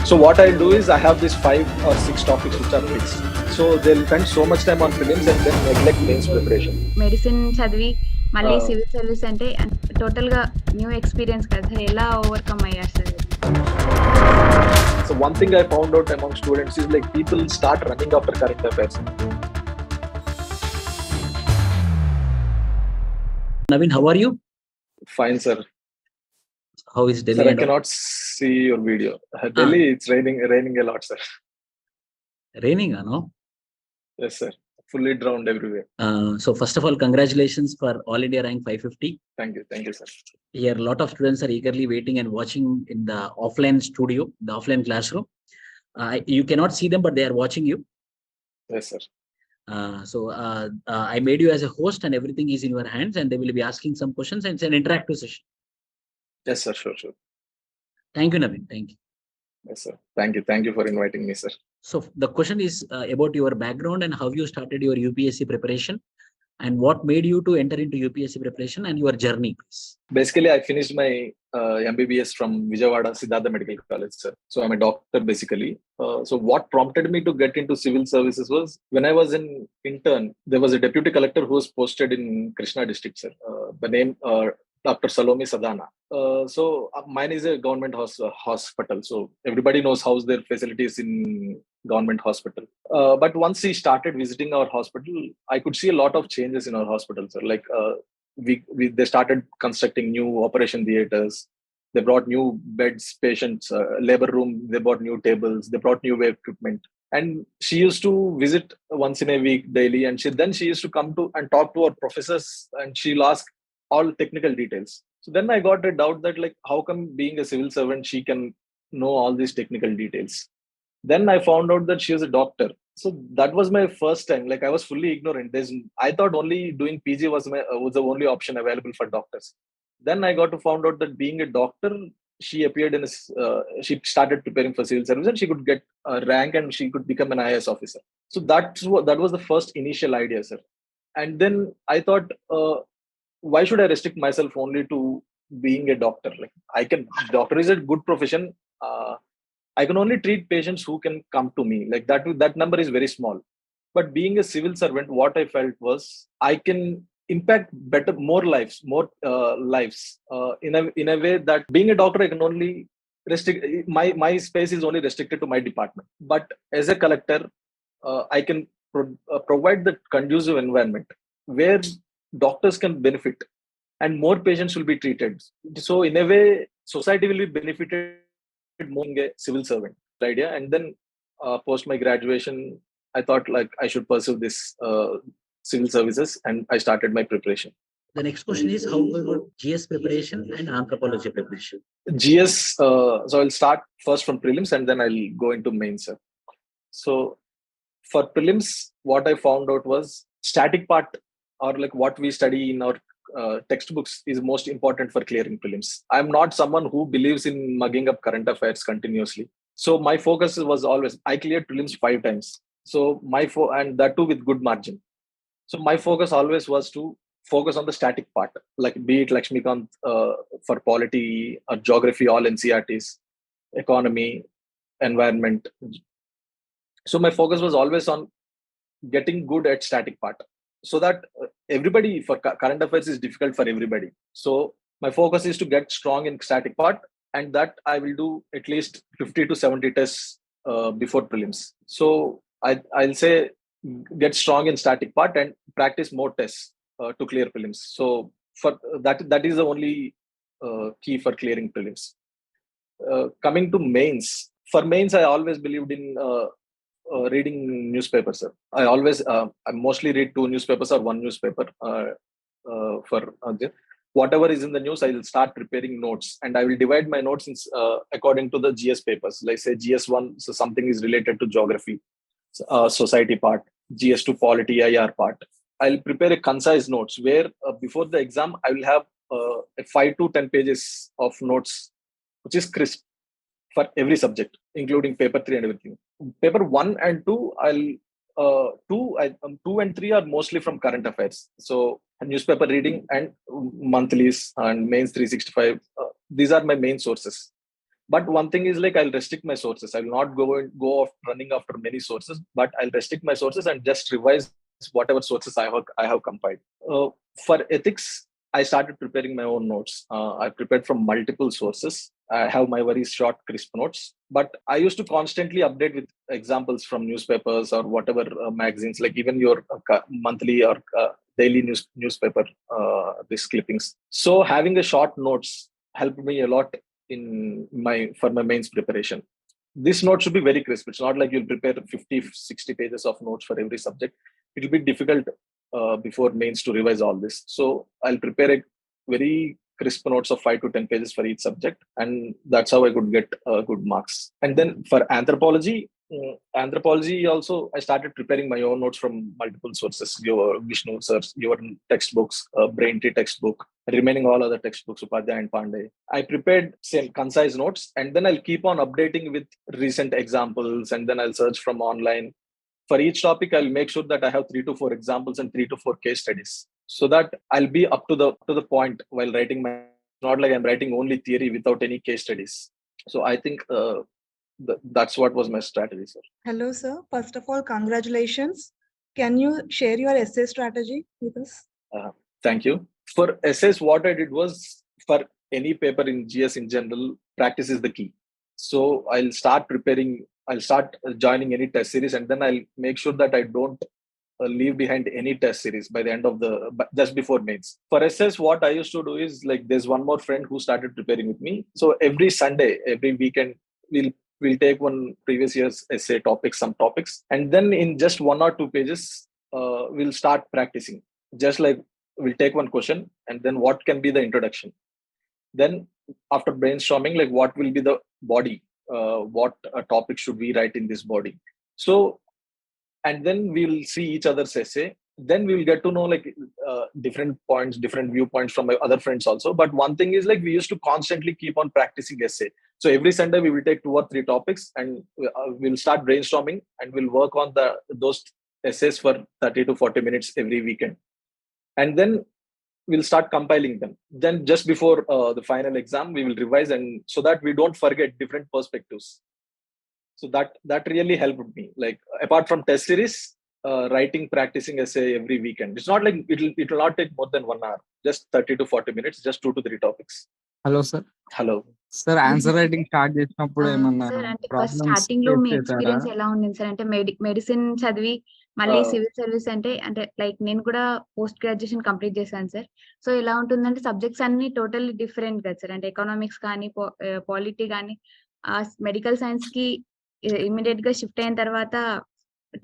So what I do is I have these 5 or 6 topics which are fixed. So they'll spend so much time on prelims and then neglect mains preparation. Medicine చదివి మళ్ళీ civil service అంటే total గా new experience కదా sir, ఎలా overcome అయ్యారు sir? So one thing I found out among students is like people start running after current affairs. Naveen, how are you? Fine, sir. How is Delhi? Sir, I cannot see your video. Delhi, it's raining a lot, sir. Raining, no? Yes, sir. Fully drowned everywhere. So first of all, congratulations for All India Rank 550. Thank you, sir. Here, a lot of students are eagerly waiting and watching in the offline studio, the offline classroom. You cannot see them, but they are watching you. Yes, sir. So I made you as a host, and everything is in your hands, and they will be asking some questions, and it's an interactive session. Yes, sir. Sure. Thank you, Naveen. Thank you. Yes, sir. Thank you for inviting me, sir. So the question is about your background and how you started your UPSC preparation, and what made you to enter into UPSC preparation and your journey, please. Basically, I finished my MBBS from Vijayawada Siddhartha Medical College, sir. So I'm a doctor, basically. So what prompted me to get into civil services was when I was in intern, there was a deputy collector who was posted in Krishna district, sir. The name Dr. Salome Sadana. So mine is a government hospital. So everybody knows how's their facilities in government hospital. But once he started visiting our hospital, I could see a lot of changes in our hospital, sir. Like they started constructing new operation theaters. They brought new beds, patients, labor room. They brought new tables. They brought new equipment. And she used to visit once in a week daily. And she used to come to and talk to our professors, and she'll ask all technical details. So then I got a doubt that like, how come being a civil servant, she can know all these technical details? Then I found out that she was a doctor. So that was my first time. Like I was fully ignorant. I thought only doing PG was the only option available for doctors. Then I got to found out that being a doctor, she appeared in she started preparing for civil service, and she could get a rank and she could become an IAS officer. So that was the first initial idea, sir. And then I thought, why should I restrict myself only to being a doctor? Like doctor is a good profession. I can only treat patients who can come to me. Like that number is very small. But being a civil servant, what I felt was I can impact more lives in a way that being a doctor, I can only restrict my space is only restricted to my department. But as a collector, I can provide the conducive environment where doctors can benefit and more patients will be treated. So in a way, society will be benefited more being a civil servant idea. And then post my graduation, I thought like I should pursue this civil services, and I started my preparation. The next question is how about GS preparation and anthropology preparation? GS, so I'll start first from prelims and then I'll go into mains, sir. So for prelims, what I found out was static part, or like what we study in our textbooks, is most important for clearing prelims. I'm not someone who believes in mugging up current affairs continuously. So my focus was always, I cleared prelims 5 times. So and that too with good margin. So my focus always was to focus on the static part, like be it Lakshmikant for polity or geography, all NCRTs, economy, environment. So my focus was always on getting good at static part, so that everybody, for current affairs is difficult for everybody. So my focus is to get strong in static part, and that I will do at least 50 to 70 tests before prelims. So I'll say get strong in static part and practice more tests to clear prelims. So for that is the only key for clearing prelims. Coming to mains, for mains, I always believed in reading newspapers, sir. I mostly read 2 newspapers or 1 newspaper for whatever is in the news. I will start preparing notes, and I will divide my notes according to the GS papers. Like say GS1, so something is related to geography, society part. GS2 polity, IR part. I'll prepare a concise notes where before the exam I will have 5 to 10 pages of notes, which is crisp for every subject, including paper 3 and everything. Paper 1 and 2, I'll 2 and 3 are mostly from current affairs. So newspaper reading and monthlies and mains 365. These are my main sources. But one thing is like I'll restrict my sources. I will not go off running after many sources, but I'll restrict my sources and just revise whatever sources I have compiled. For ethics, I started preparing my own notes. I prepared from multiple sources. I have my very short, crisp notes, but I used to constantly update with examples from newspapers or whatever magazines, like even your monthly or daily newspaper, these clippings. So having a short notes helped me a lot for my mains preparation. This note should be very crisp. It's not like you'll prepare 50, 60 pages of notes for every subject. It will be difficult before mains to revise all this. So I'll prepare a very crisp notes of 5 to 10 pages for each subject, and that's how I could get good marks. And then for anthropology also, I started preparing my own notes from multiple sources. Your Vishnu search, your textbooks, Brain Tree textbook, remaining all other textbooks, Upadhyay and Pandey. I prepared same concise notes, and then I'll keep on updating with recent examples, and then I'll search from online. For each topic, I'll make sure that I have 3 to 4 examples and 3 to 4 case studies, so that I'll be up to the point while writing my. Not like I'm writing only theory without any case studies. So I think that's what was my strategy, sir. Hello, sir. First of all, congratulations. Can you share your essay strategy with us? Thank you. For essays, what I did was, for any paper in GS in general, practice is the key. So I'll start joining any test series, and then I'll make sure that I don't leave behind any test series by the end of just before mains. For essays, what I used to do is, like, there's one more friend who started preparing with me. So every Sunday, every weekend, we'll take one previous year's essay topic, some topics, and then in just 1 or 2 pages, we'll start practicing. Just like we'll take one question, and then what can be the introduction. Then after brainstorming, like what will be the body, what topic should we write in this body. So, and then we'll see each other's essay. Then we will get to know, like, different points, different viewpoints from my other friends also. But one thing is, like, we used to constantly keep on practicing essay. So every Sunday we will take 2 or 3 topics, and we'll start brainstorming, and we'll work on those essays for 30 to 40 minutes every weekend. And then we'll start compiling them. Then just before the final exam, we will revise, and so that we don't forget different perspectives. So that really helped me. Like, apart from test series, writing, practicing essay every weekend. It's not like it will not take more than 1 hour. Just 30 to 40 minutes, just 2 to 3 topics. Hello, sir. Hello. Sir, answer writing start చేసినప్పుడు ఏమన్నా sir అంటే first problems starting లో face మీ చేశారా? Experience ఎలా ఉంది sir? అంటే medicine చదివి మళ్ళీ సివిల్ సర్వీస్ అంటే లైక్ నేను కూడా పోస్ట్ గ్రాడ్యుయేషన్ కంప్లీట్ చేశాను సార్. సో ఎలా ఉంటుందంటే సబ్జెక్ట్స్ అన్ని టోటల్లీ డిఫరెంట్ కదా సార్. అంటే ఎకనామిక్స్ కానీ పాలిటీ కానీ మెడికల్ సైన్స్ కి ఇమీడియట్ గా షిఫ్ట్ అయిన తర్వాత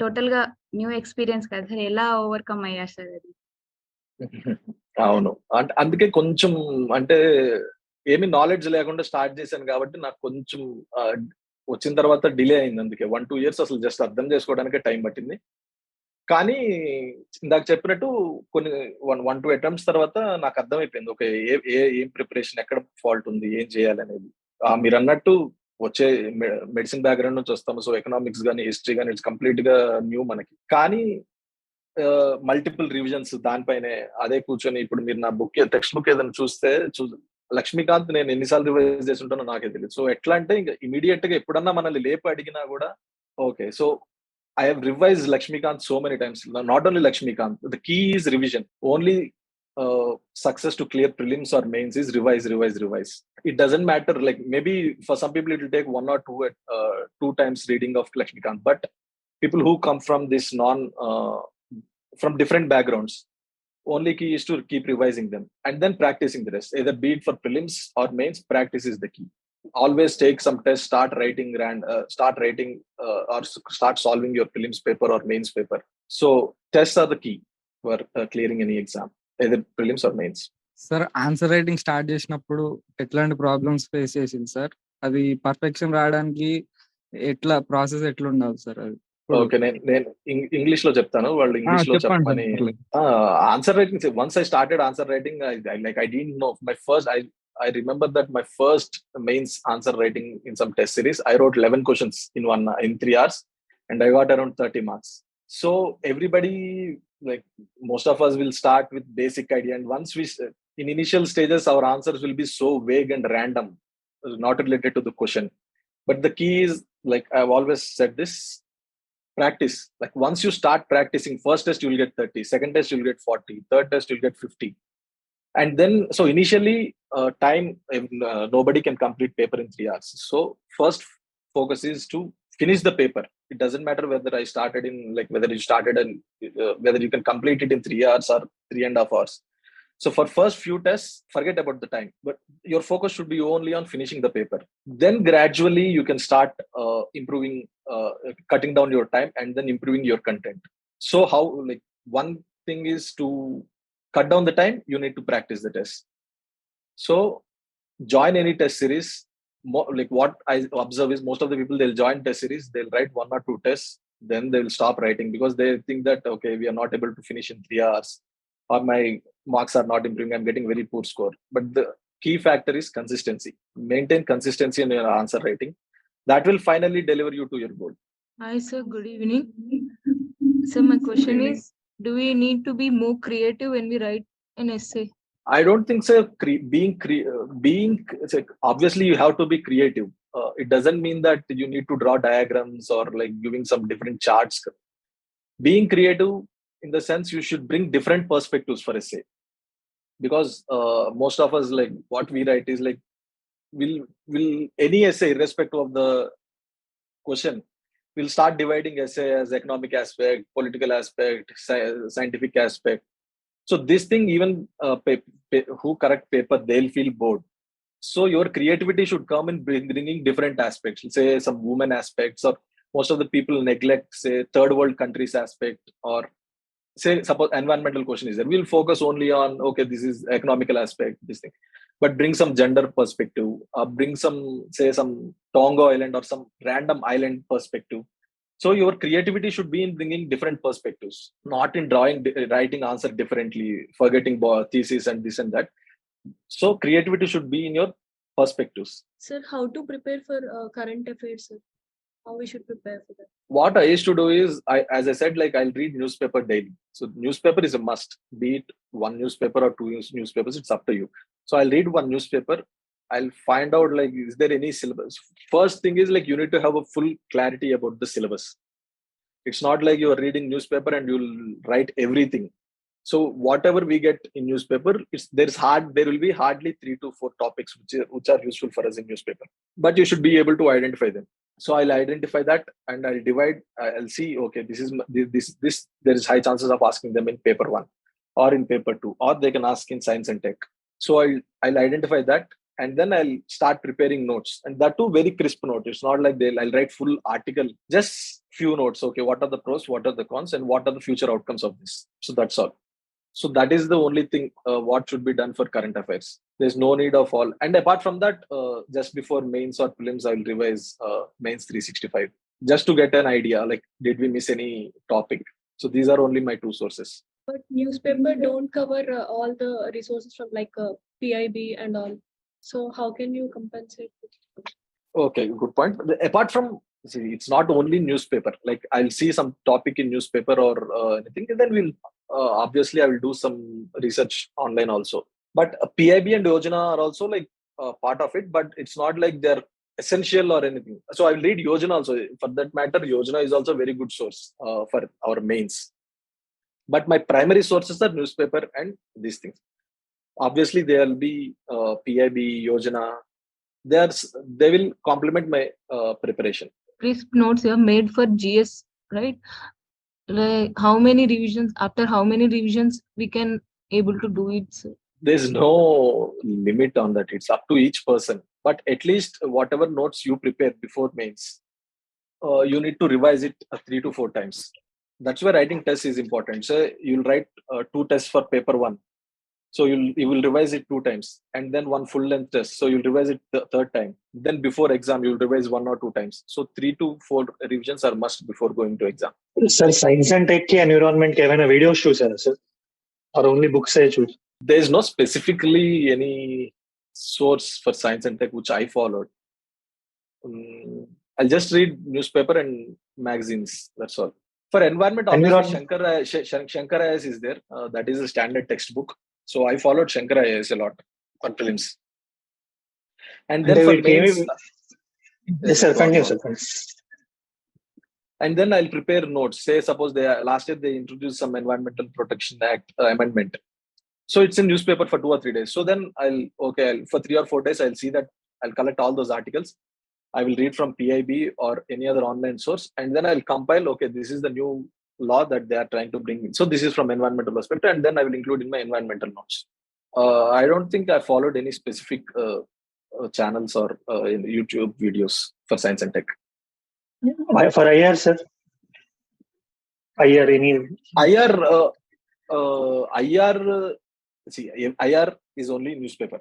టోటల్ గా న్యూ ఎక్స్పీరియన్స్ కదా సార్. ఎలా ఓవర్కమ్ అయ్యారు సార్ అది? అవును, అంటే అందుకే కొంచెం, అంటే ఏమి నాలెడ్జ్ లేకుండా స్టార్ట్ చేశాను కాబట్టి నాకు కొంచెం వచ్చిన తర్వాత డిలే అయింది. అందుకే 1-2 years అసలు జస్ట్ అర్థం చేసుకోవడానికే టైం పట్టింది. కానీ ఇందాక చెప్పినట్టు కొన్ని 1-2 attempts తర్వాత నాకు అర్థమైపోయింది, ఓకే, ఏం ప్రిపరేషన్, ఎక్కడ ఫాల్ట్ ఉంది, ఏం చేయాలనేది. మీరు అన్నట్టు వచ్చే మెడిసిన్ బ్యాక్గ్రౌండ్ నుంచి వస్తాము. సో ఎకనామిక్స్ కానీ హిస్టరీ కానీ ఇట్స్ కంప్లీట్ గా న్యూ మనకి. కానీ మల్టిపుల్ రివిజన్స్ దానిపైనే అదే కూర్చొని, ఇప్పుడు మీరు నా టెక్స్ట్ బుక్ ఏదైనా చూస్తే లక్ష్మీకాంత్ నేను ఎన్నిసార్లు రివైజ్ చేసి ఉంటానో నాకే తెలియదు. సో ఎట్లా అంటే, ఇంకా ఇమీడియట్ గా ఎప్పుడన్నా మనల్ని లేపి అడిగినా కూడా okay. So I have revised Lakshmikant so many times. Not only Lakshmikant, the key is revision. Only success to clear prelims or mains is revise. It doesn't matter. Like, maybe for some people it will take 1 or 2 times reading of Lakshmikant. But people who come from this from different backgrounds, only key is to keep revising them and then practicing the rest. Either be it for prelims or mains, practice is the key. Always take some tests, start writing or start solving your prelims paper or mains paper. So tests are the key for clearing any exam, either prelims or mains. Sir, answer writing start చేసినప్పుడు ఎట్లాంటి problems face చేసింది sir? అది perfection రావడానికి process ఎట్లా ఉండాలి sir? అది okay, నేను English లో చెప్తాను, వాళ్ళు ఇంగ్లీష్ లో చెప్పమని. Answer writing, once I started answer writing, I didn't know. I remember that my first mains answer writing in some test series, I wrote 11 questions in 3 hours, and I got around 30 marks. So everybody, like, most of us will start with basic idea, and once in initial stages, our answers will be so vague and random. not related to the question. But the key is, like I've always said this, practice. Like once you start practicing, first test you'll get 30, second test you'll get 40, third test you'll get 50. And then, so initially, nobody can complete paper in 3 hours. So first focus is to finish the paper. It doesn't matter whether I started in, like whether you started and whether you can complete it in 3 hours or 3.5 hours. So for first few tests, forget about the time, but your focus should be only on finishing the paper. Then gradually you can start improving, cutting down your time and then improving your content. So how, like one thing is to cut down the time, you need to practice the test. So join any test series. Like what I observe is most of the people, they'll join test series, they'll write 1 or 2 tests, then they'll stop writing because they think that, okay, we are not able to finish in 3 hours, or my marks are not improving, I'm getting very poor score. But the key factor is consistency. Maintain consistency in your answer writing. That will finally deliver you to your goal. Hi, sir. Good evening. So my question is, do we need to be more creative when we write an essay? I don't think so. Obviously you have to be creative. It doesn't mean that you need to draw diagrams or like giving some different charts. Being creative in the sense you should bring different perspectives for essay, because most of us, like what we write is like, will any essay, irrespective of the question, we'll start dividing essay as economic aspect, political aspect, scientific aspect. So this thing, even who correct paper, they'll feel bored. So your creativity should come in bringing different aspects. Say some women aspects, or most of the people neglect, say, third world countries aspect, or say suppose environmental question is there. We'll focus only on, okay, this is economical aspect, this thing. But bring some gender perspective, bring some, say, some Tonga Island or some random island perspective. So your creativity should be in bringing different perspectives, not in writing answer differently, forgetting thesis and this and that. So creativity should be in your perspectives. Sir, how to prepare for current affairs, sir? How we should prepare for that? What I used to do is, as I said, like I'll read newspaper daily. So newspaper is a must, be it one newspaper or 2 newspapers, it's up to you. So I'll read one newspaper. I'll find out, like, is there any syllabus? First thing is, like, you need to have a full clarity about the syllabus. It's not like you're reading newspaper and you'll write everything. So whatever we get in newspaper, there will be hardly 3 to 4 topics which are useful for us in newspaper. But you should be able to identify them. So I'll identify that and I'll divide. I'll see, okay, this there is high chances of asking them in paper 1 or in paper 2, or they can ask in science and tech. So I'll identify that, and then I'll start preparing notes, and that too very crisp notes. It's not like I'll write full article, just few notes. Okay, what are the pros, what are the cons, and what are the future outcomes of this? So that's all. So that is the only thing what should be done for current affairs. There's no need of all. And apart from that, just before mains or prelims, I'll revise mains 365 just to get an idea, like, did we miss any topic? So these are only my 2 sources. But newspaper don't cover all the resources from like PIB and all. So how can you compensate? Okay, good point. Apart from, see, it's not only newspaper. Like I'll see some topic in newspaper or anything, and then we'll obviously I will do some research online also. But PIB and Yojana are also like part of it, but it's not like they're essential or anything. So I will read Yojana also. For that matter, Yojana is also a very good source for our mains. But my primary sources are newspaper and these things. Obviously, there will be PIB, Yojana. They will complement my preparation. Crisp notes you have made for GS, right? Like how many revisions, after how many revisions we can able to do it, sir? There's no limit on that. It's up to each person. But at least whatever notes you prepare before mains, you need to revise it 3 to 4 times. That's why writing test is important. So you'll write 2 tests for paper 1. So you will revise it 2 times, and then 1 full length test. So you'll revise it the 3rd time. Then before exam, you'll revise 1 or 2 times. So 3 to 4 revisions are must before going to exam. Sir, science and tech environment के मैंने videos choose है sir, or only books से choose? There is no specifically any source for science and tech which I followed. I'll just read newspaper and magazines. That's all. For environment, obviously Shankar IAS is there. That is a standard textbook. So I followed Shankar IAS a lot for prelims. And then for mains, yes, sir, continue, sir. And then I'll prepare notes. Say, suppose last year they introduced some Environmental Protection Act amendment. So it's in newspaper for 2 or 3 days. So then for 3 or 4 days, I'll see that I'll collect all those articles. I will read from PIB or any other online source, and then I'll compile, okay, this is the new law that they are trying to bring in. So this is from environmental perspective, and then I will include in my environmental notes. I don't think I followed any specific channels or in YouTube videos for science and tech. For IR, sir? IR, IR is only newspaper.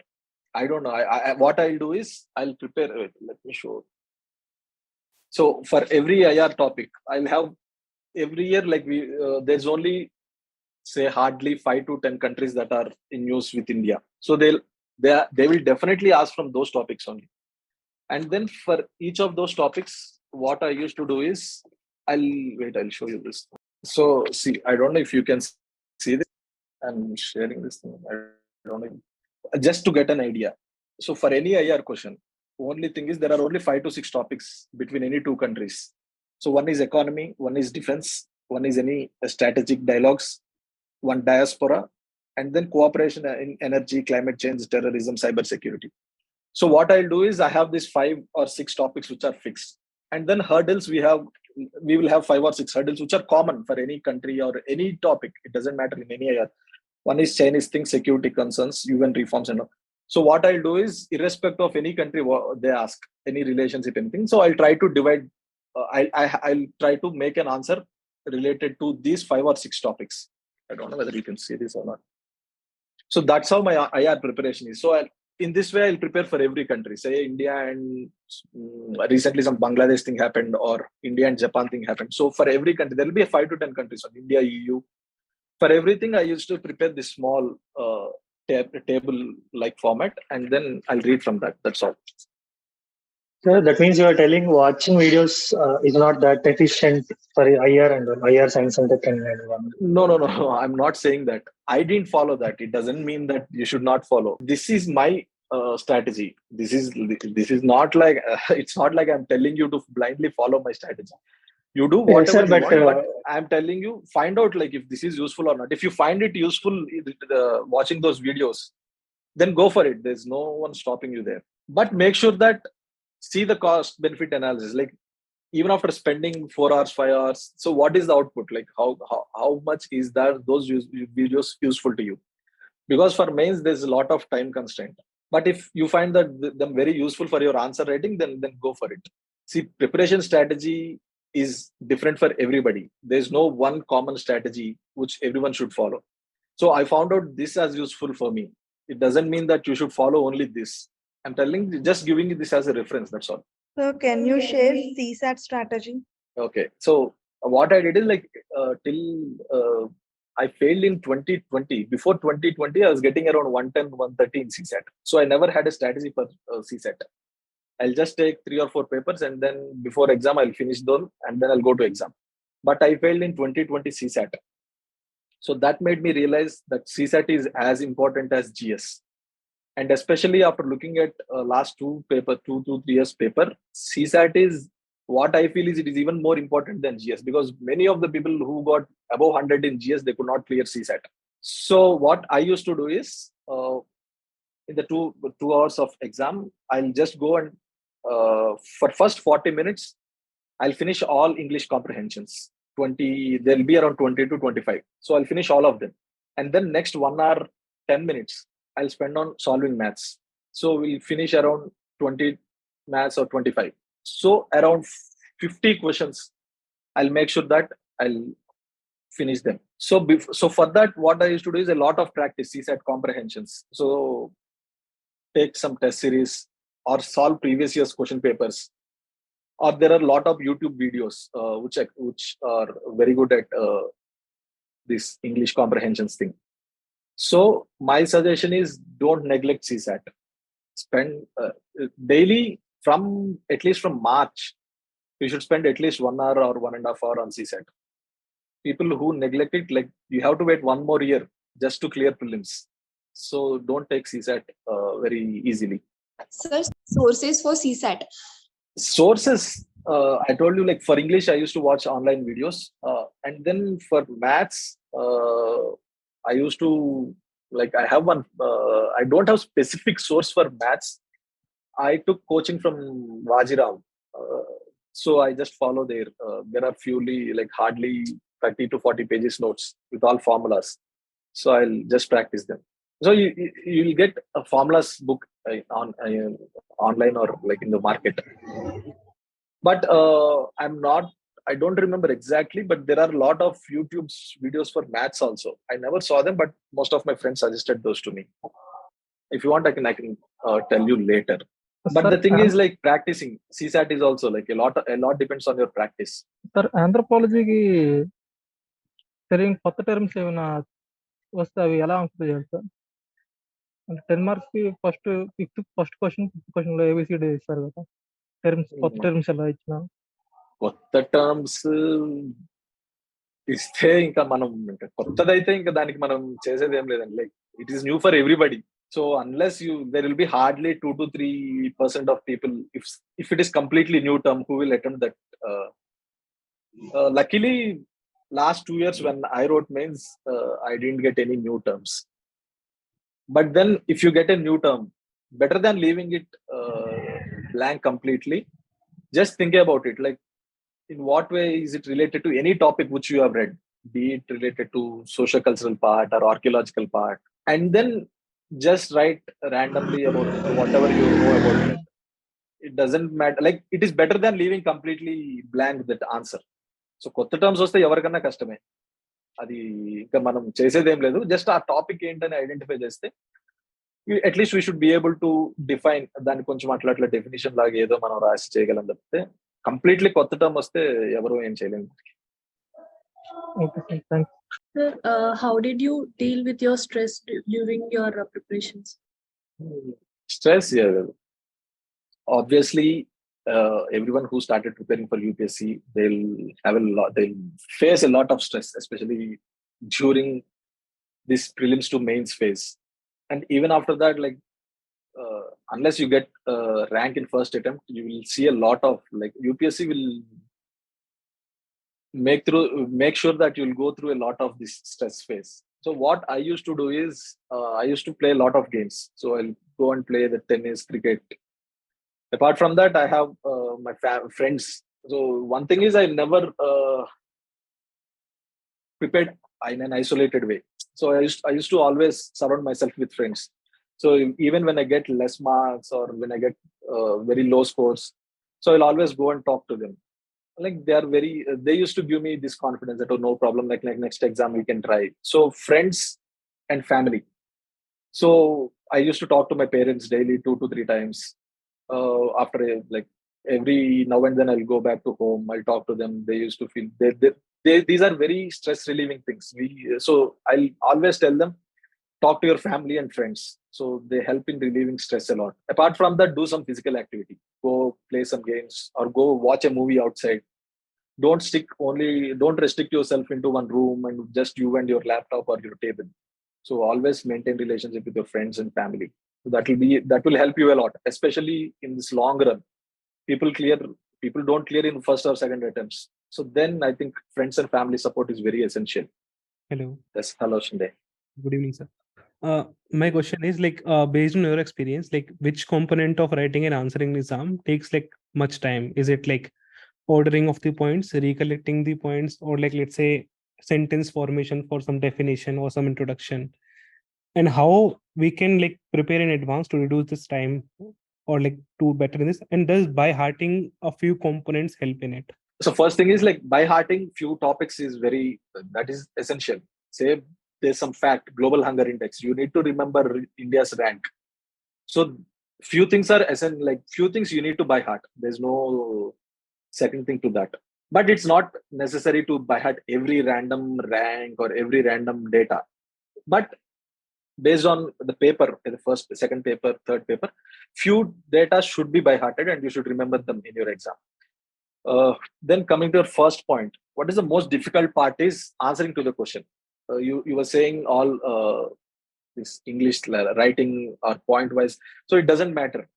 I don't know. What I'll do is I'll prepare. Let me show. So for every IR topic, I'll have every year, like there's only say hardly 5 to 10 countries that are in news with India. So they will definitely ask from those topics only. And then for each of those topics, what I used to do is I'll show you this. So see, I don't know if you can see this. I'm sharing this thing. I don't know. Just to get an idea. So for any IR question, only thing is there are only 5 to 6 topics between any 2 countries. So one is economy, one is defense, one is any strategic dialogues, one diaspora, and then cooperation in energy, climate change, terrorism, cyber security. So what I'll do is I have these 5 or 6 topics which are fixed, and then hurdles we will have 5 or 6 hurdles which are common for any country or any topic. It doesn't matter in any IR. One is Chinese things, security concerns, UN reforms, and all. So what I'll do is, irrespective of any country, they ask any relationship, anything. So I'll try to divide. I'll try to make an answer related to these 5 or 6 topics. I don't know whether you can see this or not. So that's how my IR preparation is. So in this way, I'll prepare for every country. Say India and recently some Bangladesh thing happened, or India and Japan thing happened. So for every country, there will be 5 to 10 countries on India, EU. For everything, I used to prepare this small table-like format, and then I'll read from that. That's all. So that means you are telling watching videos is not that efficient for IR and IR science and tech and environment. No. I'm not saying that. I didn't follow that. It doesn't mean that you should not follow. This is my strategy. This is not like it's not like I'm telling you to blindly follow my strategy. You do whatever you want, but I'm telling you, find out like if this is useful or not. If you find it useful watching those videos, then go for it. There's no one stopping you there. But make sure that see the cost benefit analysis. Like even after spending 4 hours, 5 hours, so what is the output? Like how much is that those videos useful to you? Because for mains, there's a lot of time constraint. But if you find that them very useful for your answer writing, then go for it. See, preparation strategy is different for everybody. There's no one common strategy which everyone should follow. So I found out this as useful for me. It doesn't mean that you should follow only this. I'm just giving you this as a reference. That's all. So can you share CSAT strategy? Okay. So what I did is like till I failed in 2020. Before 2020, I was getting around 110, 130 in CSAT. So I never had a strategy for CSAT. I'll just take 3 or 4 papers, and then before exam, I'll finish them, and then I'll go to exam. But I failed in 2020 CSAT. So that made me realize that CSAT is as important as GS. And especially after looking at last 2 to 3 years paper, CSAT is what I feel is it is even more important than GS, because many of the people who got above 100 in GS, they could not clear CSAT. So what I used to do is in the 2 hours of exam, I'll just go and for first 40 minutes, I'll finish all English comprehensions. There'll be around 20 to 25. So I'll finish all of them. And then next 1 hour, 10 minutes, I'll spend on solving maths. So we'll finish around 20 maths or 25. So around 50 questions, I'll make sure that I'll finish them. So for that, what I used to do is a lot of practice, CSAT comprehensions. So take some test series or solve previous year's question papers. Or there are a lot of YouTube videos which are very good at this English comprehensions thing. So my suggestion is don't neglect CSAT. Spend daily at least from March, you should spend at least 1 hour or 1.5 hours on CSAT. People who neglect it, like you have to wait 1 more year just to clear prelims. So don't take CSAT very easily. Sir, sources for CSAT. Sources, I told you, like for English, I used to watch online videos. And then for maths, I used to, like, I have one, I don't have specific source for maths. I took coaching from Vajiram. So I just follow there are like hardly 30 to 40 pages notes with all formulas. So I'll just practice them. So you'll get a formulas book on online or like in the market. But I don't remember exactly, but there are a lot of YouTube videos for maths also. I never saw them, but most of my friends suggested those to me. If you want, I can tell you later. But the thing is, like, practicing CSAT is also like a lot depends on your practice. Sir ఆంథ్రోపాలజీకి తెలియని కొత్త terms ఏమైనా వస్తే అవి ఎలా ఉంటుంది sir? అంటే 10 marks కి ఫస్ట్ క్వశ్చన్ లో ఏబిసిడి ఇస్తారు కదా, కొత్త టర్మ్స్ ఎలా ఇచ్చినా? కొత్త టర్మ్స్ ఇస్తే ఇంకా మనం కొత్తదైతే ఇంకా దానికి మనం చేసేది ఏం లేదండి. Like it is new for everybody. So unless there will be hardly 2 to 3% of people, if it is completely new term, who will attempt that. Luckily, last 2 years when I wrote mains, I didn't get any new terms. But then if you get a new term, better than leaving it blank completely, just think about it. Like, in what way is it related to any topic which you have read, be it related to socio-cultural part or archaeological part, and then just write randomly about whatever you know about it. It doesn't matter. Like, it is better than leaving completely blank that answer. So కొత్త terms వస్తే ఎవరికన్నా కష్టమే. అది ఇంకా మనం చేసేదేం లేదు. Just ఆ టాపిక్ ఏంటని ఐడెంటిఫై చేస్తే at least we should be able to define దాన్ని కొంచెం అట్లా డెఫినేషన్ లాగా ఏదో మనం రాసి చేయగలం తప్పితే కంప్లీట్లీ కొత్త టర్మ్ వస్తే ఎవరు ఏం చేయలేము. Okay sir, thanks. Sir, how did you deal with your stress during your preparations? Stress, yeah. Obviously, everyone who started preparing for UPSC, they'll face a lot of stress, especially during this prelims to mains phase. And even after that, like, unless you get rank in first attempt, you will see a lot of, like, UPSC will make sure that you'll go through a lot of this stress phase. So what I used to do is I used to play a lot of games. So I'll go and play the tennis, cricket. Apart from that, I have my friends. So one thing is I never prepared in an isolated way. So I used to always surround myself with friends. So even when I get less marks or when I get very low scores, so I'll always go and talk to them. Like, they used to give me this confidence that, oh, no problem, like next exam we can try. So friends and family. So I used to talk to my parents daily 2 to 3 times. After like every now and then I'll go back to home, I'll talk to them. They used to feel these are very stress relieving things. So I'll always tell them, talk to your family and friends. So they help in relieving stress a lot. Apart from that, do some physical activity. Go play some games or go watch a movie outside. Don't restrict yourself into one room and just you and your laptop or your table. So always maintain relationship with your friends and family. So that will help you a lot, especially in this long run. People don't clear in first or second attempts. So then I think friends and family support is very essential. Hello. Yes, hello Shinde. Good evening, sir. My question is, like, based on your experience, like, which component of writing and answering exam takes like much time? Is it like ordering of the points, recollecting the points, or like, let's say, sentence formation for some definition or some introduction? And how we can like prepare in advance to reduce this time or like do better in this? And does by hearting a few components help in it? So first thing is, like, by hearting few topics is that is essential. Say there's some fact, global hunger index, you need to remember India's rank. So few things are essential, like few things you need to by heart. There's no second thing to that. But it's not necessary to by heart every random rank or every random data. But based on the paper, the first, second paper, third paper, few data should be by hearted and you should remember them in your exam. Then coming to your first point, what is the most difficult part is answering to the question. You were saying all this English writing or point wise, so it doesn't matter.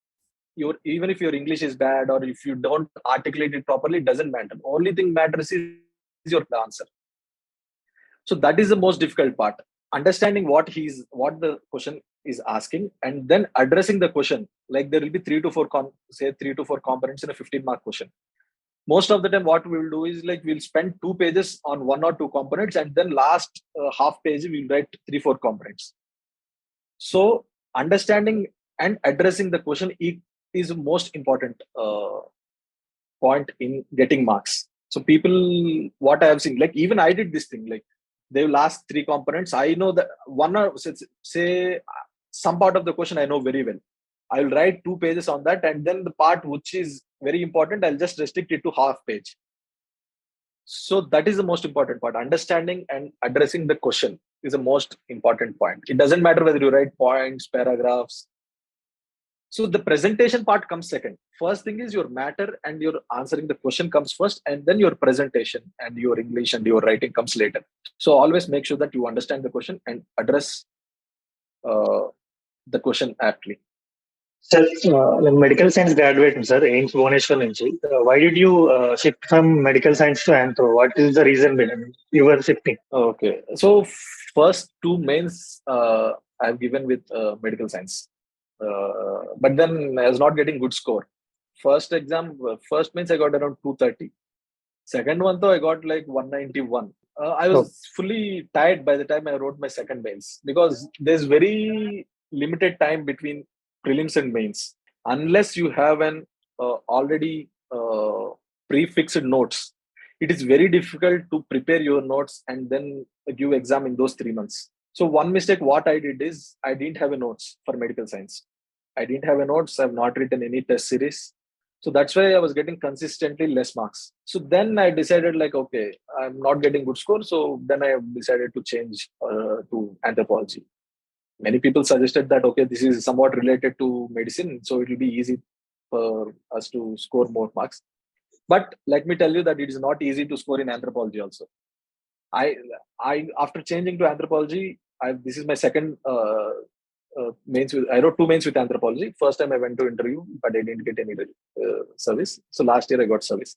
even if your English is bad or if you don't articulate it properly, it doesn't matter. Only thing matters is your answer. So that is the most difficult part. Understanding what the question is asking, and then addressing the question. Like there will be 3 to 4 components in a 15-mark question. Most of the time, what we will do is like we'll spend 2 pages on 1 or 2 components, and then last half page we'll write 3-4 components. So understanding and addressing the question is the most important point in getting marks. So people, what I have seen, like even I did this thing, like they will ask 3 components. I know that one or say some part of the question I know very well. I will write 2 pages on that, and then the part which is very important, I'll just restrict it to half page. So that is the most important part. Understanding and addressing the question is the most important point. It doesn't matter whether you write points, paragraphs. So the presentation part comes second. First thing is your matter and your answering the question comes first, and then your presentation and your English and your writing comes later. So always make sure that you understand the question and address the question aptly. Sir, medical science graduate, sir, AIMS Bhubaneswar nunchi. Why did you shift from medical science to anthro? What is the reason behind you were shifting? Okay, so first 2 mains I've given with medical science, but then I was not getting good score. First mains I got around 230. Second one though I got like 191. I was fully tired by the time I wrote my second mains, because there's very limited time between prelims and mains. Unless you have an already prefixed notes, it is very difficult to prepare your notes and then give exam in those 3 months. So one mistake what I did is I didn't have a notes for medical science. I didn't have a notes. I've not written any test series. So that's why I was getting consistently less marks. So then I decided like, okay, I'm not getting good score. So then I decided to change to anthropology. Many people suggested that, okay, this is somewhat related to medicine, so it will be easy for us to score more marks. But let me tell you that it is not easy to score in anthropology also. I after changing to anthropology, this is my second mains. I wrote 2 mains with anthropology. First time I went to interview, but I didn't get any service. So last year I got service.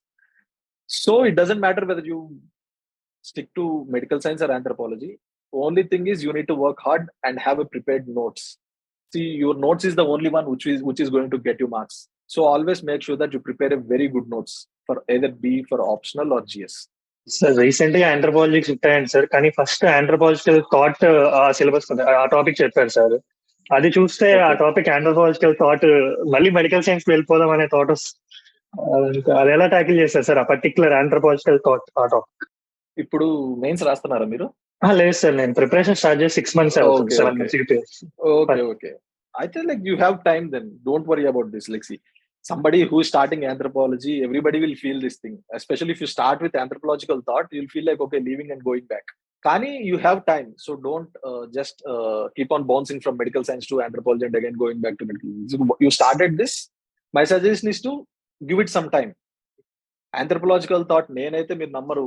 So it doesn't matter whether you stick to medical science or anthropology. Only thing is you need to work hard and have a prepared notes. See, your notes is the only one which is going to get you marks. So always make sure that you prepare a very good notes for either B for optional or GS. Sir, recently anthropology shift అయ్యాను sir, కానీ first anthropological thought syllabus ఆ topic చెప్పారు sir. అది చూస్తే ఆ topic anthropological thought మళ్ళీ medical science వెళ్ళిపోదాం అనే థాట్ అది ఎలా ట్యాకిల్ చేస్తారు సార్ ఆ పర్టికులర్ ఆంథ్రోపాలజికల్ థాట్ ఆ టాపిక్? ఇప్పుడు మెయిన్స్ రాస్తున్నారా మీరు? లేదు సార్, నేను ప్రిపరేషన్ స్టార్ట్ చేసి 6 months అవుతుంది. 7 months. Okay. I think like you have time then. Don't worry about this. Like see, somebody who is starting anthropology, everybody will feel this thing. Especially if you start with anthropological thought, you'll feel like, okay, leaving and going back. Kani, you have time. So don't just keep on bouncing from medical science to anthropology and again going back to medical. So you started this. My suggestion is to give it some time. Anthropological thought, nenaithe meer number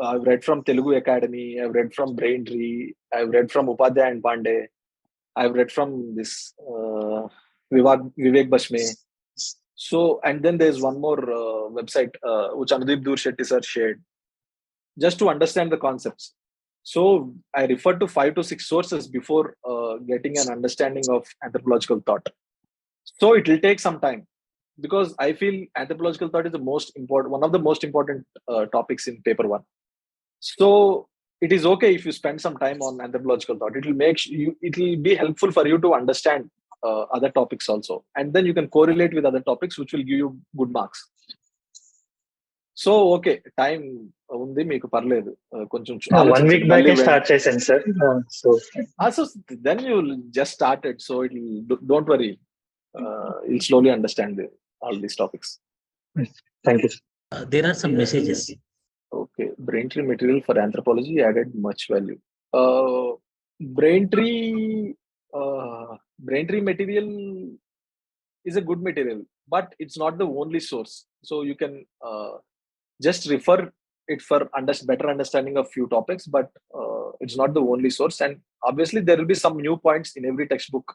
I've read from Telugu Academy, I've read from Braintree, I've read from Upadhyay and Pandey, I've read from this Vivek Bashme. So, and then there's one more website which Anudeep Dur Shetty sir shared, just to understand the concepts. So I referred to 5 to 6 sources before getting an understanding of anthropological thought. So it will take some time, because I feel anthropological thought is one of the most important topics in paper 1. So it is okay if you spend some time on anthropological thought. It will be helpful for you to understand other topics also, and then you can correlate with other topics which will give you good marks. So okay, time undi meeku parledu koncham 1 week back start chesaను sir. So then you just started, so don't worry, you'll slowly understand all these topics. Thank you. There are some messages. Okay, Braintree material for anthropology added much value. Braintree material is a good material, but it's not the only source. So you can just refer it for better understanding of few topics, but it's not the only source. And obviously there will be some new points in every textbook.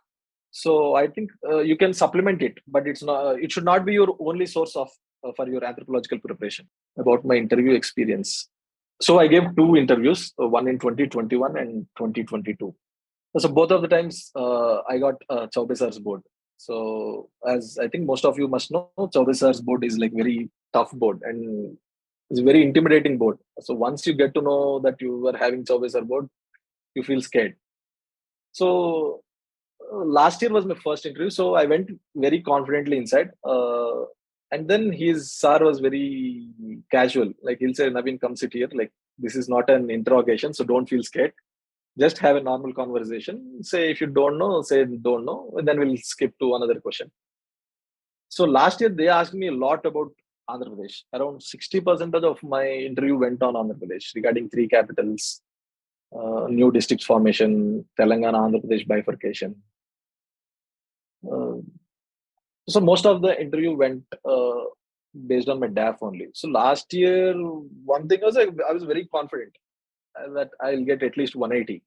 So I think you can supplement it, but it's not. It should not be your only source of for your anthropological preparation. About my interview experience. So I gave 2 interviews, one in 2021 and 2022. So both of the times I got Chaubey sir's board. So as I think most of you must know, Chaubey sir's board is like very tough board and it's a very intimidating board. So once you get to know that you are having Chaubey sir board, you feel scared. So last year was my first interview, so I went very confidently inside. And then his sir was very casual. Like he'll say, Naveen, come sit here. Like this is not an interrogation, so don't feel scared. Just have a normal conversation. Say if you don't know, say don't know, and then we'll skip to another question. So last year they asked me a lot about Andhra Pradesh. Around 60% of my interview went on Andhra Pradesh regarding 3 capitals, new districts formation, Telangana, Andhra Pradesh bifurcation. So most of the interview went based on my DAF only. So last year, one thing was I was very confident that I'll get at least 180.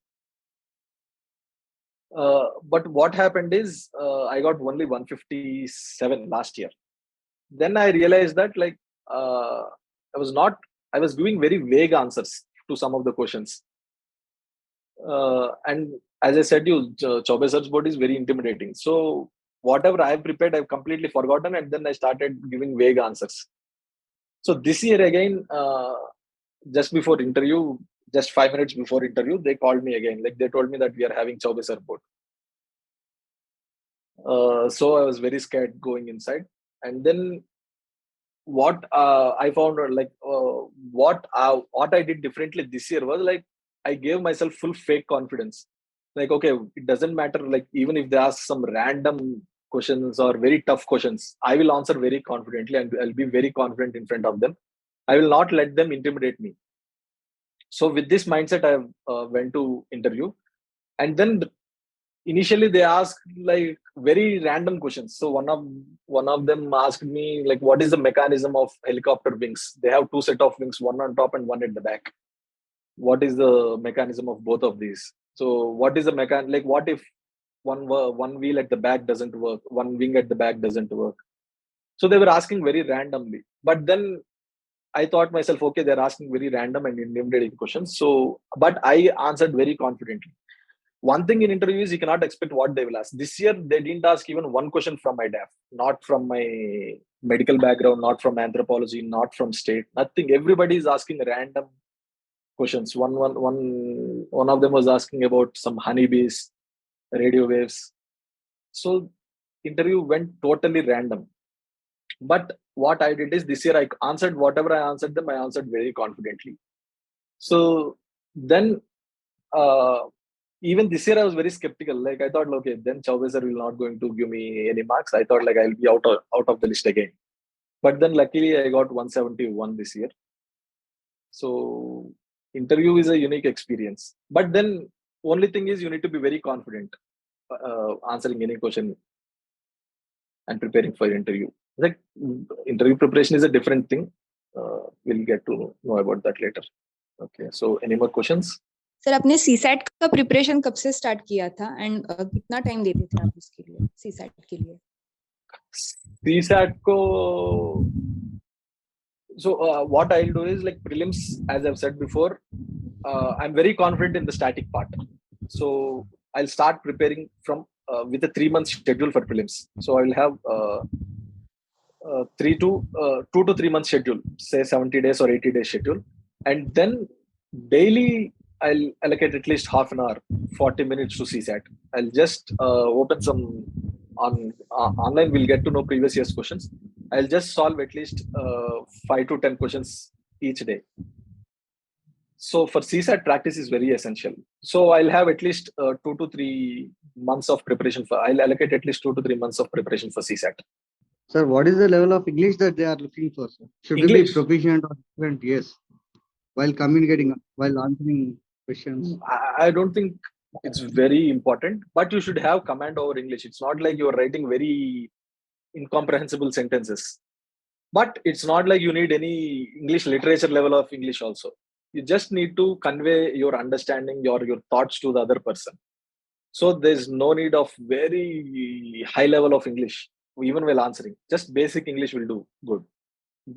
But what happened is I got only 157 last year. Then I realized that like I was giving very vague answers to some of the questions. And as I said, Chaubey sir's board is very intimidating. So whatever I've prepared, I've completely forgotten, and then I started giving vague answers. So this year again, just before interview, just 5 minutes before interview, they called me again. Like they told me that we are having Chaubey sir board. So I was very scared going inside. And then what I found, like what I did differently this year was like I gave myself full fake confidence. Like, okay, it doesn't matter. Like even if they ask some random questions or very tough questions, I will answer very confidently and I'll be very confident in front of them. I will not let them intimidate me. So with this mindset, I went to interview, and then initially they asked like very random questions. So one of them asked me like, what is the mechanism of helicopter wings? They have 2 sets of wings, one on top and one at the back. What is the mechanism of both of these? So what is the mechanism? Like what if one wheel at the back doesn't work, one wing at the back doesn't work? So they were asking very randomly. But then I thought myself, okay, they're asking very random and intimidating questions. So, but I answered very confidently. One thing in interviews, you cannot expect what they will ask. This year, they didn't ask even one question from my DAF, not from my medical background, not from anthropology, not from state, nothing. Everybody is asking random questions. One of them was asking about some honeybees, radio waves. So interview went totally random. But what I did is this year I answered whatever I answered them, I answered very confidently. So then even this year I was very skeptical. Like I thought, okay, then Chaubey sir will not going to give me any marks. I thought like I'll be out of the list again. But then luckily I got 171 this year. So interview is a unique experience. But then only thing is you need to be very confident answering any question and preparing for interview. Like interview preparation is a different thing. We'll get to know about that later. Okay, so any more questions? Sir आपने CSAT का preparation कब से start किया था and कितना time देते थे आप उसके लिए सीसैट के लिए? सीसैट को so what I'll do is like prelims, as I've said before, I'm very confident in the static part. So I'll start preparing from with a 3-month schedule for prelims. So I'll have 2 to 3 month schedule, say 70 days or 80 days schedule, and then daily I'll allocate at least half an hour, 40 minutes to CSAT. I'll just open some online. We'll get to know previous year's questions. I'll just solve at least 5 to 10 questions each day. So for CSAT, practice is very essential. So I'll have at least 2 to 3 months of preparation I'll allocate at least 2 to 3 months of preparation for CSAT. Sir, what is the level of English that they are looking for, sir? Should it be proficient or different? Yes. While communicating, while answering questions. I don't think it's very important, but you should have command over English. It's not like you're writing very incomprehensible sentences. But it's not like you need any English literature level of English also. You just need to convey your understanding, your thoughts to the other person. So there's no need of very high level of English, even while answering. Just basic English will do good.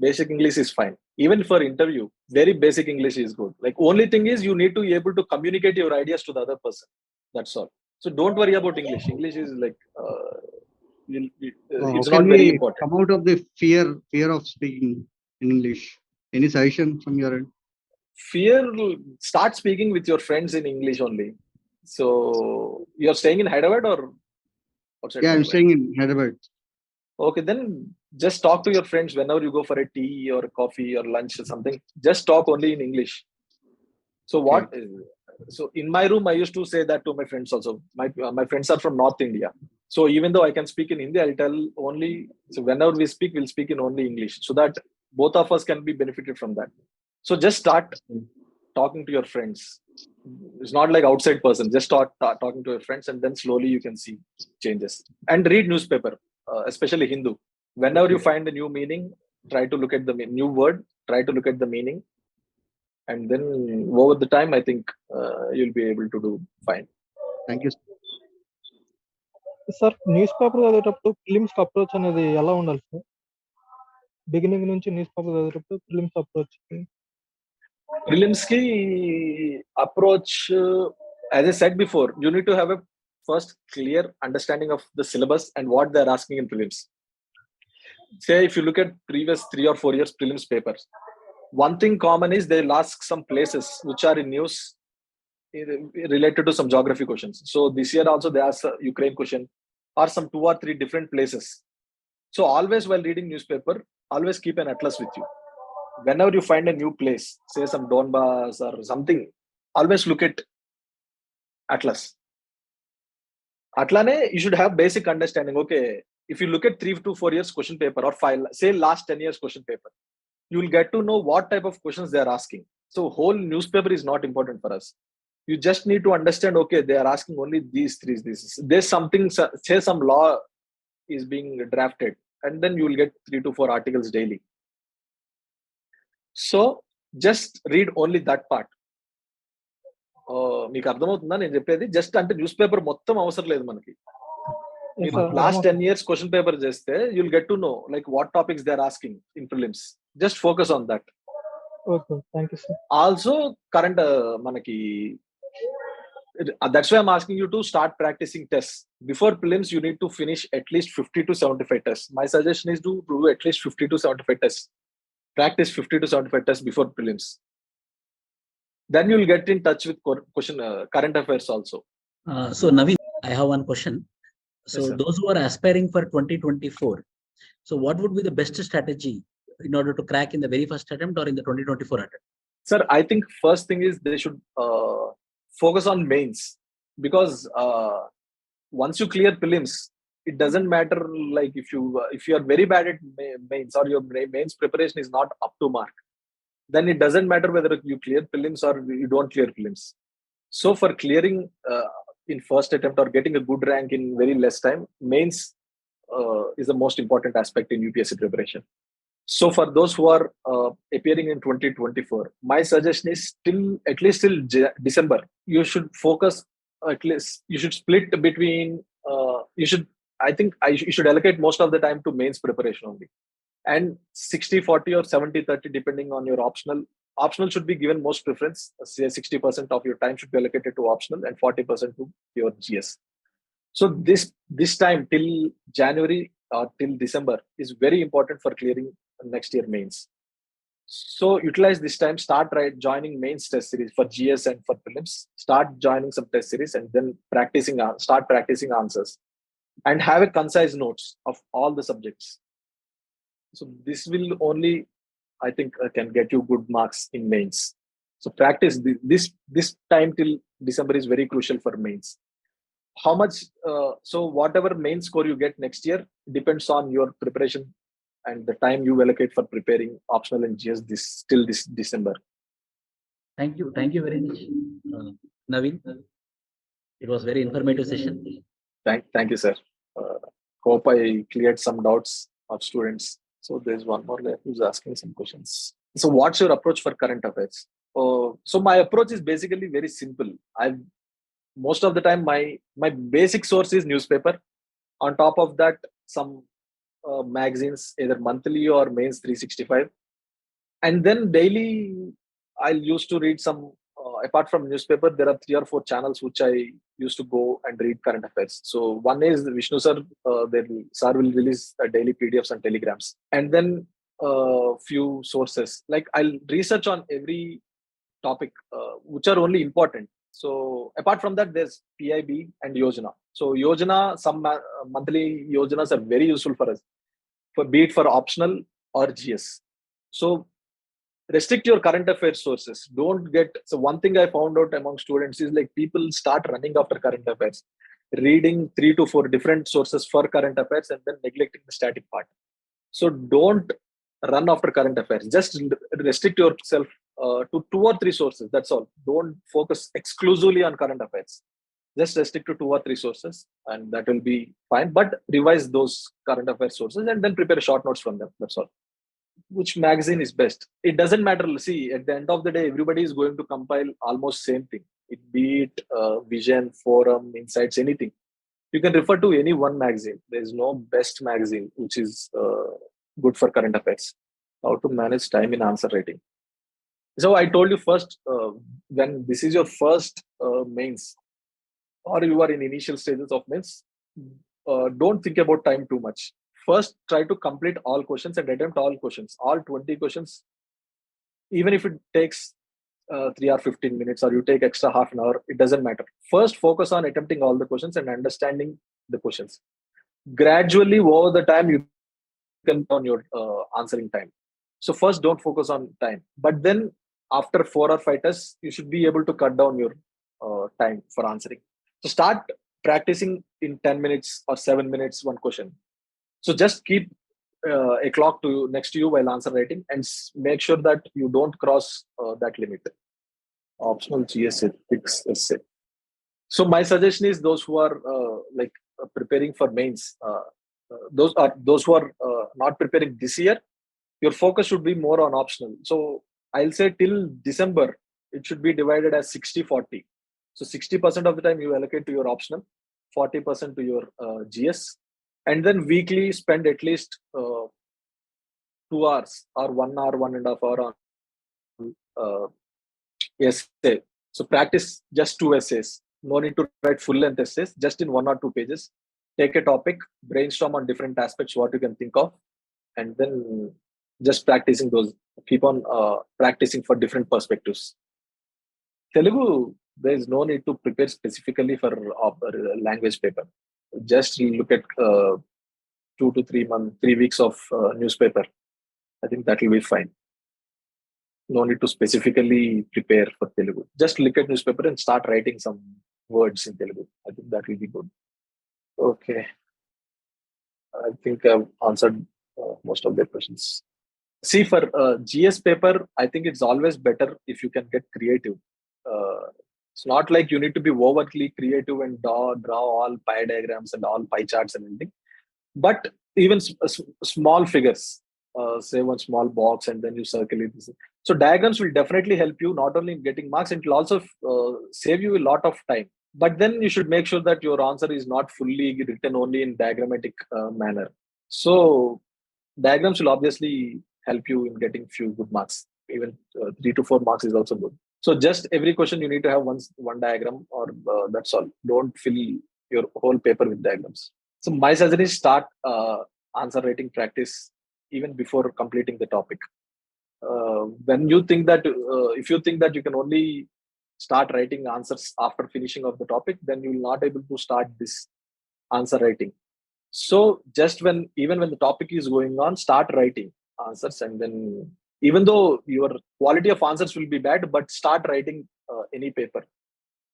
Basic English is fine. Even for interview, very basic English is good. Like only thing is you need to be able to communicate your ideas to the other person. That's all. So don't worry about English. English is like it's How can not very we important. come out of the fear of speaking in English? Any suggestion from your end? Fear, start speaking with your friends in English only. So you're staying in Hyderabad or outside Yeah, I'm Hyderabad? staying in Hyderabad. Okay, then just talk to your friends whenever you go for a tea or a coffee or lunch or something. Just talk only in English. So what? So in my room, I used to say that to my friends also. My friends are from North India. So even though I can speak in Hindi, I'll tell only. So whenever we speak, we'll speak in only English, so that both of us can be benefited from that. So just start talking to your friends. It's not like outside person. Just start talking to your friends, and then slowly you can see changes. And read newspaper, especially Hindu. Whenever you find a new meaning, try to look at the new word. Try to look at the meaning, and then over the time, I think you'll be able to do fine. Thank you. Sir news paper చదివేటప్పుడు films approach అనేది ఎలా ఉండాలి sir? Beginning నుంచి news paper చదివేటప్పుడు films approach Prelims ki approach, as I said before, you need to have a first clear understanding of the syllabus and what they're asking in prelims. Say if you look at previous 3 or 4 years prelims papers, one thing common is they'll ask some places which are in news related to some geography questions. So this year also they asked a Ukraine question or some 2 or 3 different places. So always while reading newspaper, always keep an atlas with you. Whenever you find a new place, say some Donbass or something, always look at atlas. Atlane, you should have basic understanding. Okay, if you look at 3 to 4 years question paper or say last 10 years question paper, you will get to know what type of questions they are asking. So whole newspaper is not important for us. You just need to understand, okay, they are asking only these three. There's something, say some law is being drafted, and then you will get 3 to 4 articles daily. So just read only that part. మీకు అర్థమవుతుందా నేను చెప్పేది? Just అంటే news paper మొత్తం అవసరం లేదు మనకి. Last 10 years question paper చేస్తే you'll get to know like what topics they are asking in prelims. Just focus on that. Okay, thank you sir. Also current మనకి that's why I'm asking you to start practicing tests. Before prelims, you need to finish at least 50 to 75 tests. My suggestion is to do at least 50 to 75 tests. Practice 50 to 75 tests before prelims. Then you'll get in touch with current affairs also. So Naveen, I have one question. So Yes, those who are aspiring for 2024, so what would be the best strategy in order to crack in the very first attempt or in the 2024 attempt? Sir, I think first thing is they should focus on mains, because once you clear prelims, it doesn't matter like if you are very bad at mains or your mains preparation is not up to mark, then it doesn't matter whether you clear prelims or you don't clear prelims. So for clearing in first attempt or getting a good rank in very less time, mains is the most important aspect in UPSC preparation. So for those who are appearing in 2024, my suggestion is at least till December, you should focus at least, you should split between, you should allocate most of the time to mains preparation only. And 60-40 or 70-30 depending on your optional. Optional should be given most preference. Say 60% of your time should be allocated to optional and 40% to your GS. So this time till January or till December is very important for clearing next year mains. So utilize this time, start joining mains test series for GS and for prelims. Start joining some test series and then start practicing answers, and have a concise notes of all the subjects. So this will only, I think, can get you good marks in mains. So practice this time till December is very crucial for mains. How much? So whatever main score you get next year depends on your preparation and the time you allocate for preparing optional and GS till this December. Thank you very much, Naveen. It was very informative session. Thank you, sir. Hope I cleared some doubts of students. So there's one more guy who's asking some questions. So what's your approach for current affairs? So my approach is basically very simple. most of the time my basic source is newspaper. On top of that, some magazines, either monthly or mains 365. And then daily, I used to read some, apart from newspaper, there are 3 or 4 channels which I used to go and read current affairs. So one is Vishnu sir, sir will release daily PDFs and telegrams. And then few sources. Like I'll research on every topic, which are only important. So apart from that, there's PIB and Yojana. So Yojana, some monthly Yojanas are very useful for us, for be it for optional or GS. So restrict your current affairs sources. Don't get, so one thing I found out among students is like people start running after current affairs, reading 3 to 4 different sources for current affairs and then neglecting the static part. So don't run after current affairs. Just restrict yourself to 2 or 3 sources. That's all. Don't focus exclusively on current affairs. Just restrict to 2 or 3 sources and that will be fine. But revise those current affairs sources and then prepare short notes from them. That's all. Which magazine is best? It doesn't matter. See, at the end of the day, everybody is going to compile almost same thing. It be it Vision, Forum, Insights, anything. You can refer to any one magazine. There is no best magazine which is good for current affairs. How to manage time in answer writing. So I told you first, when this is your first mains, or you are in initial stages of mains, don't think about time too much. First, try to complete all questions and attempt all questions, all 20 questions. Even if it takes 3 or 15 minutes, or you take extra half an hour, it doesn't matter. First, focus on attempting all the questions and understanding the questions. Gradually, over the time, you can on your answering time. So first, don't focus on time. But then, after 4 or 5 tests, you should be able to cut down your time for answering. So start practicing in 10 minutes or 7 minutes, one question. So just keep a clock next to you while answer writing and make sure that you don't cross that limit. Optional GS ethics essay. So my suggestion is those who are preparing for mains, those who are not preparing this year, your focus should be more on optional. So I'll say till December, it should be divided as 60-40. So 60% of the time you allocate to your optional, 40% to your GS. And then weekly spend at least 2 hours or 1 hour, 1.5 hour on essay. So practice just 2 essays. No need to write full length essays, just in 1 or 2 pages. Take a topic, brainstorm on different aspects, what you can think of, and then just practicing those. Keep on practicing for different perspectives. Telugu, there is no need to prepare specifically for language paper. Just look at 2 to 3 weeks of newspaper. I think that will be fine. No need to specifically prepare for Telugu. Just look at newspaper and start writing some words in Telugu. I think that will be good. Okay. I think I've answered most of their questions. See, for GS paper, I think it's always better if you can get creative. It's not like you need to be overtly creative and draw all pie diagrams and all pie charts and everything. But even small figures, say one small box and then you circle it. So diagrams will definitely help you not only in getting marks, it will also save you a lot of time. But then you should make sure that your answer is not fully written only in diagrammatic manner. So diagrams will obviously help you in getting few good marks. Even 3 to 4 marks is also good. So just every question you need to have one diagram, or that's all. Don't fill your whole paper with diagrams. So my suggestion is start answer writing practice even before completing the topic. When you think that, if you think that you can only start writing answers after finishing of the topic, then you will not able to start this answer writing. So just even when the topic is going on, start writing answers, and then even though your quality of answers will be bad, but start writing any paper,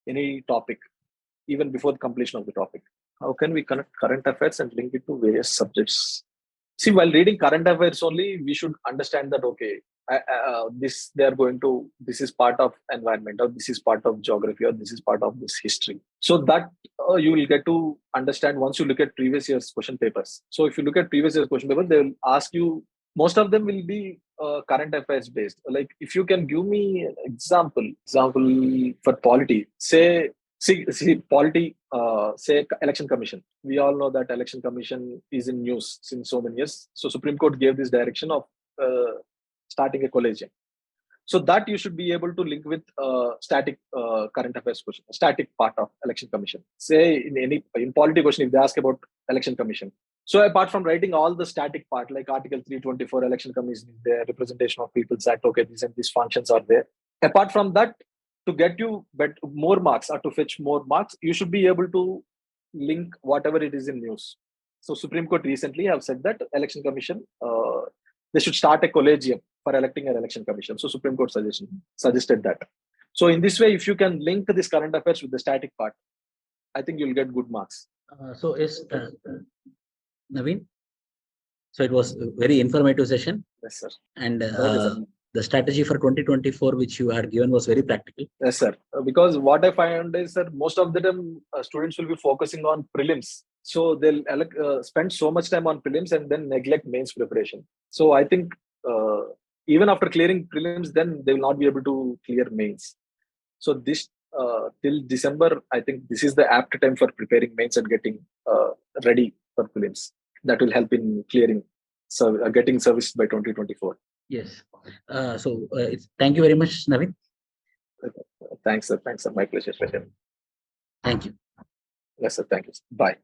any topic, even before the completion of the topic. How can we connect current affairs and link it to various subjects? See, while reading current affairs only, we should understand that, okay, this is part of environment, or this is part of geography, or this is part of this history. So that you will get to understand once you look at previous year's question papers. So if you look at previous year's question papers, they will ask you, most of them will be current affairs based. Like if you can give me an example for polity, say See, polity, say election commission. We all know that election commission is in news since so many years. So Supreme Court gave this direction of starting a collegium. So that you should be able to link with static current affairs question, static part of election commission. Say in polity question, if they ask about election commission. So apart from writing all the static part, like Article 324 election commission is there, representation of People's Act, okay, these and these functions are there. Apart from that, to get you more marks or to fetch more marks, you should be able to link whatever it is in news. So Supreme Court recently have said that election commission, they should start a collegium for electing an election commission. So Supreme Court suggested that. So in this way, if you can link this current affairs with the static part, I think you'll get good marks. So yes, Naveen. So it was a very informative session. Yes, sir. And Okay, sir. the strategy for 2024, which you had given, was very practical. Yes, sir. Because what I find is that most of the time students will be focusing on prelims. So they'll spend so much time on prelims and then neglect mains preparation. So I think even after clearing prelims, then they will not be able to clear mains. So this till December, I think this is the apt time for preparing mains and getting ready for prelims. That will help in clearing, getting serviced by 2024. Yes. Thank you very much, Naveen. Thanks, sir. Thanks, sir. My pleasure. Thank you. Yes, sir. Thank you. Bye.